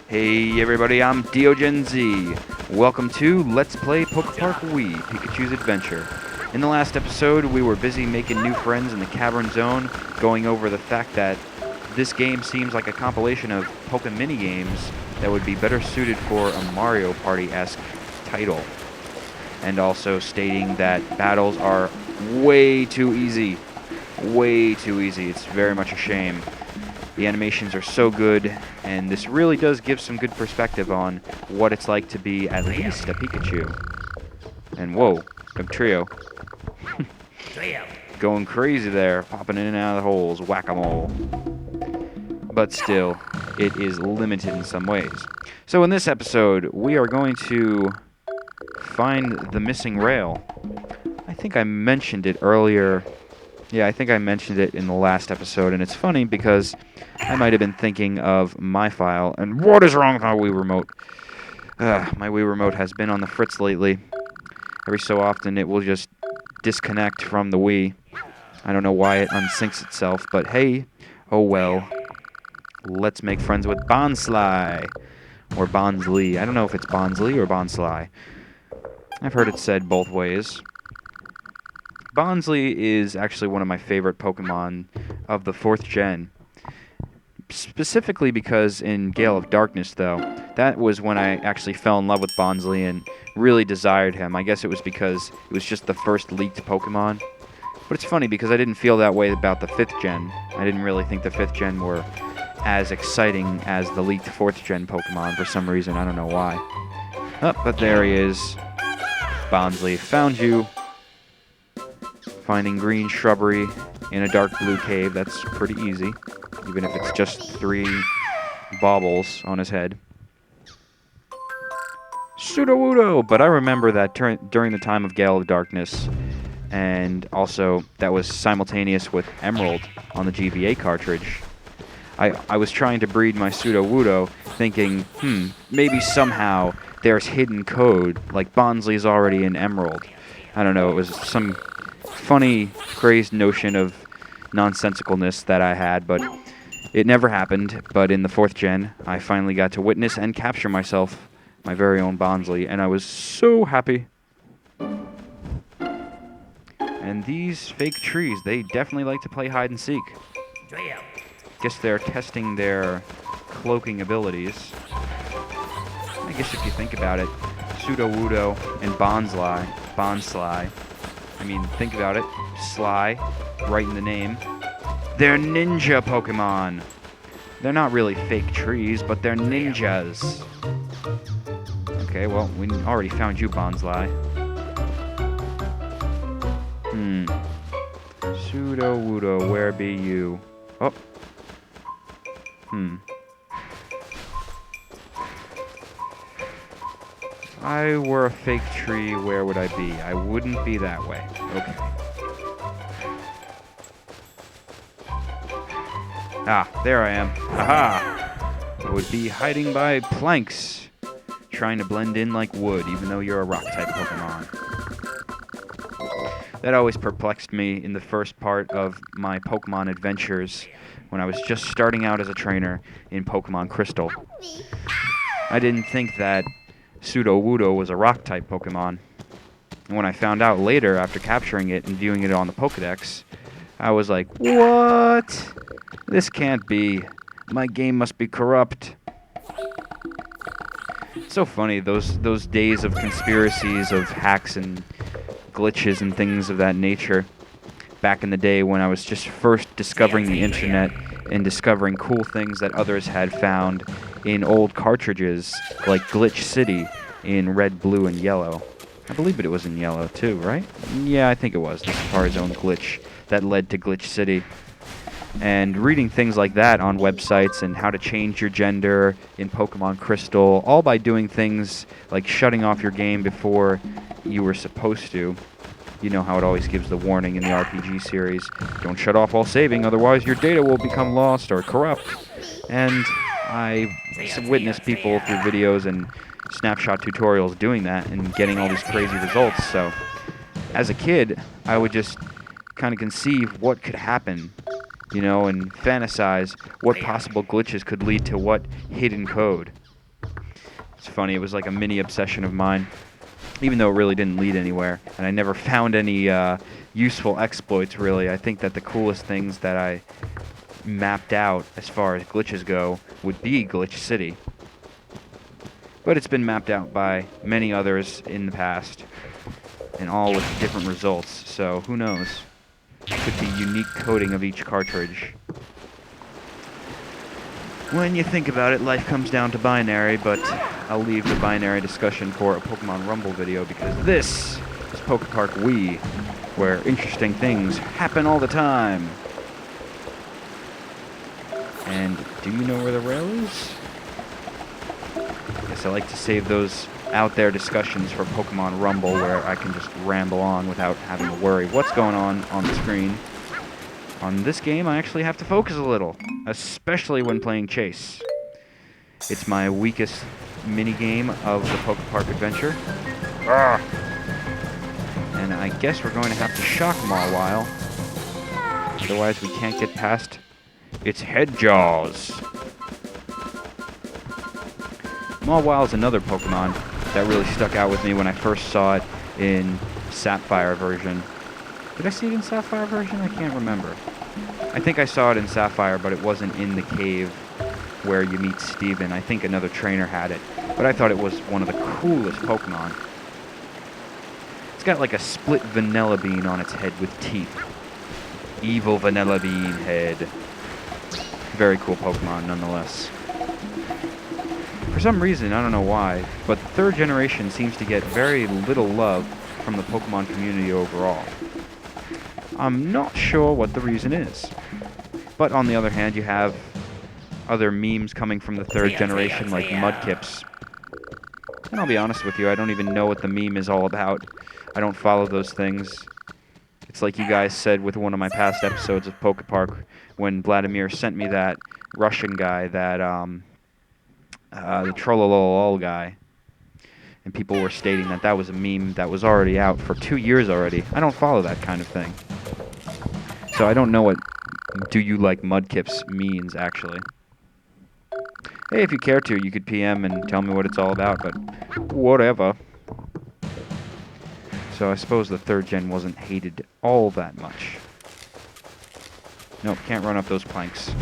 Hey everybody, I'm DeoGenZ. Welcome to Let's Play PokePark Wii, Pikachu's Adventure. In the last episode, we were busy making new friends in the Cavern Zone, going over the fact that this game seems like a compilation of Poke mini-games that would be better suited for a Mario Party-esque title. And also stating that battles are way too easy. Way too easy. It's very much a shame. The animations are so good, and this really does give some good perspective on what it's like to be at least a Pikachu. And whoa, a trio. Going crazy there, popping in and out of the holes, whack-a-mole. But still, it is limited in some ways. So in this episode, we are going to find the missing rail. I think I mentioned it earlier. Yeah, I think I mentioned it in the last episode, and it's funny because I might have been thinking of my file, and what is wrong with my Wii Remote? My Wii Remote has been on the fritz lately. Every so often it will just disconnect from the Wii. I don't know why it unsyncs itself, but hey, oh well. Let's make friends with Bonsly, or Bonsly. I don't know if it's Bonsly or Bonsly. I've heard it said both ways. Bonsly is actually one of my favorite Pokemon of the 4th gen. Specifically because in Gale of Darkness, though, that was when I actually fell in love with Bonsly and really desired him. I guess it was because it was just the first leaked Pokemon. But it's funny because I didn't feel that way about the 5th gen. I didn't really think the 5th gen were as exciting as the leaked 4th gen Pokemon for some reason. I don't know why. Oh, but there he is. Bonsly, found you. Finding green shrubbery in a dark blue cave, that's pretty easy. Even if it's just 3 baubles on his head. Sudowoodo! But I remember that during the time of Gale of Darkness, and also that was simultaneous with Emerald on the GBA cartridge. I was trying to breed my Sudowoodo, thinking, maybe somehow there's hidden code, like Bonsly's already in Emerald. I don't know, it was some funny, crazed notion of nonsensicalness that I had, but it never happened. But in the 4th gen, I finally got to witness and capture myself, my very own Bonsly, and I was so happy. And these fake trees, they definitely like to play hide and seek. Guess they're testing their cloaking abilities. I guess if you think about it, Sudowoodo and Bonsly, I mean, think about it. Sly, right in the name. They're ninja Pokemon. They're not really fake trees, but they're ninjas. Okay, well, we already found you, Bonsly. Sudowoodo, where be you? Oh. If I were a fake tree, where would I be? I wouldn't be that way. Okay. Ah, there I am. Haha! I would be hiding by planks, trying to blend in like wood, even though you're a rock-type Pokemon. That always perplexed me in the first part of my Pokemon adventures when I was just starting out as a trainer in Pokemon Crystal. I didn't think that Sudowoodo was a rock-type Pokemon. And when I found out later, after capturing it and viewing it on the Pokedex, I was like, what? This can't be. My game must be corrupt. It's so funny, those days of conspiracies, of hacks and glitches and things of that nature. Back in the day when I was just first discovering the internet and discovering cool things that others had found in old cartridges, like Glitch City in red, blue, and yellow. I believe it was in yellow too, right? Yeah, I think it was. The Safari's own glitch that led to Glitch City. And reading things like that on websites and how to change your gender in Pokemon Crystal, all by doing things like shutting off your game before you were supposed to. You know how it always gives the warning in the RPG series, don't shut off while saving, otherwise your data will become lost or corrupt. And I witnessed people through videos and snapshot tutorials doing that and getting all these crazy results. So as a kid, I would just kind of conceive what could happen, you know, and fantasize what possible glitches could lead to what hidden code. It's funny, it was like a mini obsession of mine, even though it really didn't lead anywhere, and I never found any useful exploits, really. I think that the coolest things that I mapped out as far as glitches go would be Glitch City. But it's been mapped out by many others in the past, and all with different results, so who knows? Could be unique coding of each cartridge. When you think about it, life comes down to binary, but I'll leave the binary discussion for a Pokemon Rumble video, because this is PokePark Wii, where interesting things happen all the time. And do you know where the rail is? I guess I like to save those out there discussions for Pokemon Rumble, where I can just ramble on without having to worry what's going on the screen. On this game, I actually have to focus a little, especially when playing Chase. It's my weakest mini-game of the PokePark adventure. Arrgh. And I guess we're going to have to shock Mawile. Otherwise, we can't get past its head jaws. Mawile's another Pokemon that really stuck out with me when I first saw it in Sapphire version. Did I see it in Sapphire version? I can't remember. I think I saw it in Sapphire, but it wasn't in the cave where you meet Steven. I think another trainer had it. But I thought it was one of the coolest Pokemon. It's got like a split vanilla bean on its head with teeth. Evil vanilla bean head. Very cool Pokemon nonetheless. For some reason, I don't know why, but the third generation seems to get very little love from the Pokemon community overall. I'm not sure what the reason is. But on the other hand, you have other memes coming from the third generation, like Mudkips. And I'll be honest with you, I don't even know what the meme is all about. I don't follow those things. It's like you guys said with one of my past episodes of PokePark, when Vladimir sent me that Russian guy, that, the Trollolol guy. And people were stating that that was a meme that was already out for 2 years already. I don't follow that kind of thing. So I don't know what "do you like Mudkips" means, actually. Hey, if you care to, you could PM and tell me what it's all about, but whatever. So I suppose the third gen wasn't hated all that much. Nope, can't run up those planks.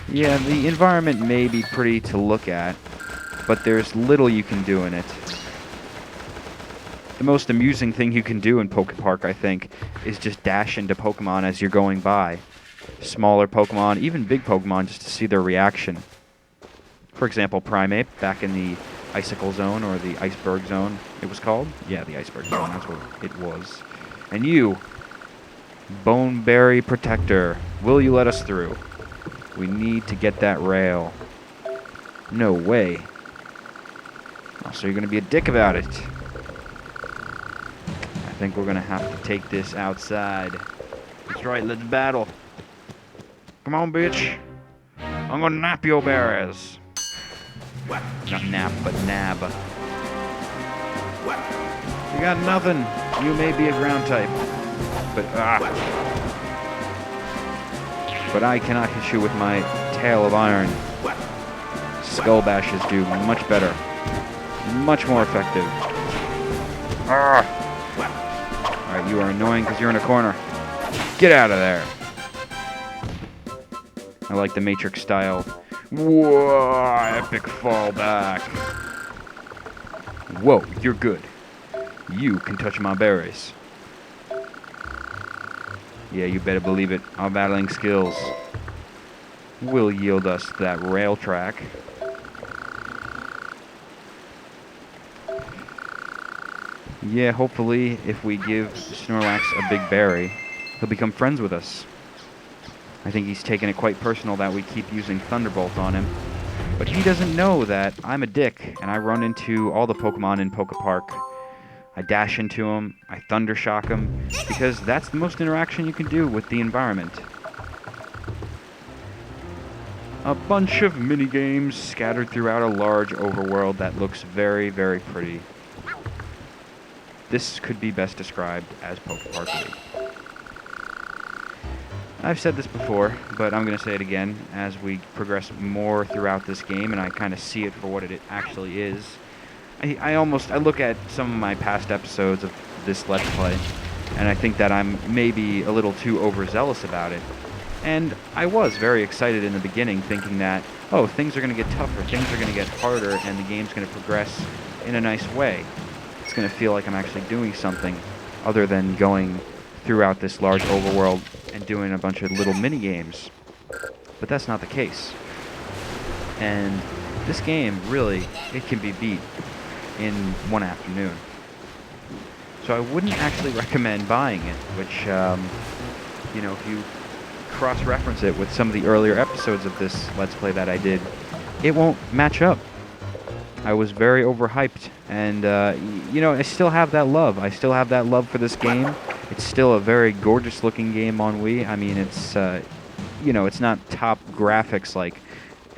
Yeah, the environment may be pretty to look at, but there's little you can do in it. The most amusing thing you can do in PokePark, I think, is just dash into Pokemon as you're going by. Smaller Pokemon, even big Pokemon, just to see their reaction. For example, Primeape, back in the Icicle Zone, or the Iceberg Zone, it was called? Yeah, the Iceberg Zone, that's what it was. And you, Boneberry Protector, will you let us through? We need to get that rail. No way. Oh, so you're going to be a dick about it. I think we're going to have to take this outside. That's right, let's battle. Come on, bitch. I'm going to nap your berries. Not nap, but nab. You got nothing. You may be a ground type. But I cannot hit you with my tail of iron. Skull bashes do much better. Much more effective. Alright, you are annoying because you're in a corner. Get out of there. I like the Matrix style. Whoa, epic fallback. Whoa, you're good. You can touch my berries. Yeah, you better believe it. Our battling skills will yield us that rail track. Yeah, hopefully, if we give Snorlax a big berry, he'll become friends with us. I think he's taken it quite personal that we keep using Thunderbolt on him. But he doesn't know that I'm a dick, and I run into all the Pokemon in PokePark. I dash into him, I Thunder Shock him, because that's the most interaction you can do with the environment. A bunch of mini-games scattered throughout a large overworld that looks very, very pretty. This could be best described as PokePark League. I've said this before, but I'm going to say it again as we progress more throughout this game and I kind of see it for what it actually is. I look at some of my past episodes of this Let's Play, and I think that I'm maybe a little too overzealous about it. And I was very excited in the beginning, thinking that, oh, things are going to get tougher, things are going to get harder, and the game's going to progress in a nice way. It's going to feel like I'm actually doing something other than going throughout this large overworld and doing a bunch of little mini-games. But that's not the case. And this game, really, it can be beat in one afternoon. So I wouldn't actually recommend buying it, which, you know, if you cross-reference it with some of the earlier episodes of this Let's Play that I did, it won't match up. I was very overhyped, and, you know, I still have that love. I still have that love for this game. It's still a very gorgeous-looking game on Wii. I mean, it's, you know, it's not top graphics like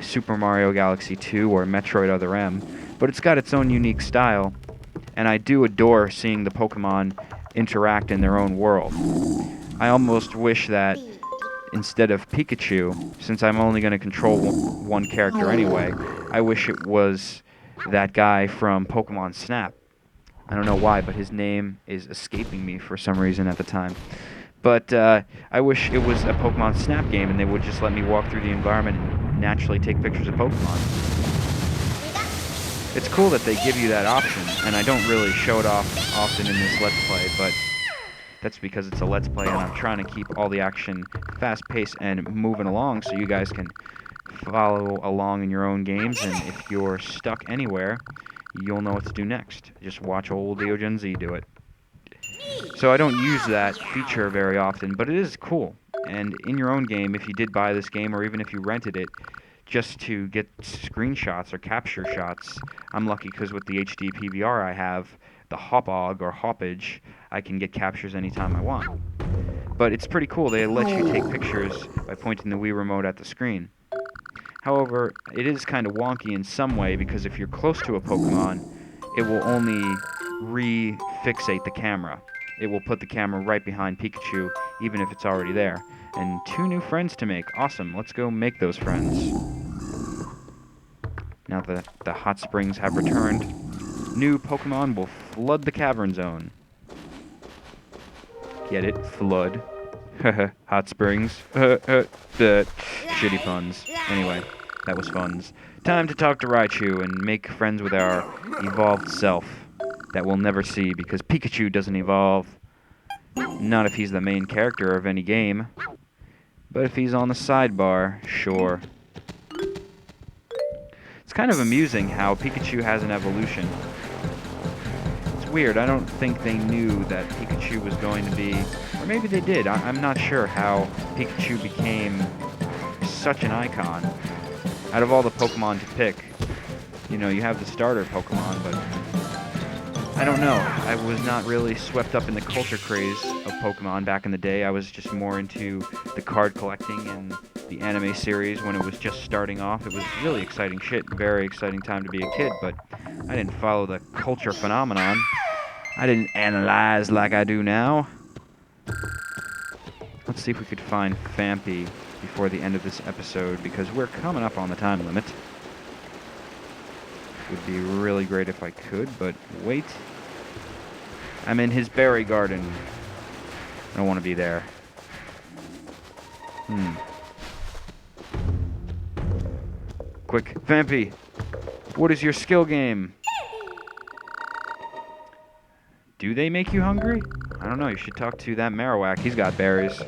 Super Mario Galaxy 2 or Metroid Other M, but it's got its own unique style, and I do adore seeing the Pokemon interact in their own world. I almost wish that instead of Pikachu, since I'm only going to control one character anyway, I wish it was that guy from Pokemon Snap. I don't know why, but his name is escaping me for some reason at the time. But I wish it was a Pokemon Snap game and they would just let me walk through the environment and naturally take pictures of Pokemon. It's cool that they give you that option, and I don't really show it off often in this Let's Play, but that's because it's a Let's Play and I'm trying to keep all the action fast-paced and moving along so you guys can follow along in your own games, and if you're stuck anywhere, you'll know what to do next. Just watch old DeoGenZ do it. So I don't use that feature very often, but it is cool. And in your own game, if you did buy this game, or even if you rented it, just to get screenshots or capture shots, I'm lucky because with the HD PVR I have, the Hopog or Hoppage, I can get captures anytime I want. But it's pretty cool. They let you take pictures by pointing the Wii remote at the screen. However, it is kind of wonky in some way because if you're close to a Pokemon, it will only re-fixate the camera. It will put the camera right behind Pikachu, even if it's already there. And 2 new friends to make. Awesome. Let's go make those friends. Now that the hot springs have returned, new Pokemon will flood the cavern zone. Get it? Flood. Hot springs. Shitty puns. Anyway, that was funs. Time to talk to Raichu and make friends with our evolved self that we'll never see because Pikachu doesn't evolve. Not if he's the main character of any game. But if he's on the sidebar, sure. It's kind of amusing how Pikachu has an evolution. It's weird, I don't think they knew that Pikachu was going to be... Or maybe they did, I'm not sure how Pikachu became such an icon. Out of all the Pokemon to pick, you know, you have the starter Pokemon, but... I don't know. I was not really swept up in the culture craze of Pokemon back in the day. I was just more into the card collecting and the anime series when it was just starting off. It was really exciting shit. Very exciting time to be a kid, but I didn't follow the culture phenomenon. I didn't analyze like I do now. Let's see if we could find Phanpy before the end of this episode, because we're coming up on the time limit. Would be really great if I could, but wait. I'm in his berry garden. I don't want to be there. Quick, Phanpy, what is your skill game? Do they make you hungry? I don't know, you should talk to that Marowak. He's got berries.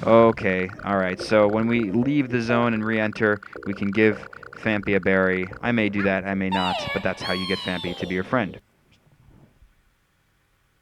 Okay, alright, so when we leave the zone and re-enter, we can give Phanpy a berry. I may do that, I may not, but that's how you get Phanpy to be your friend.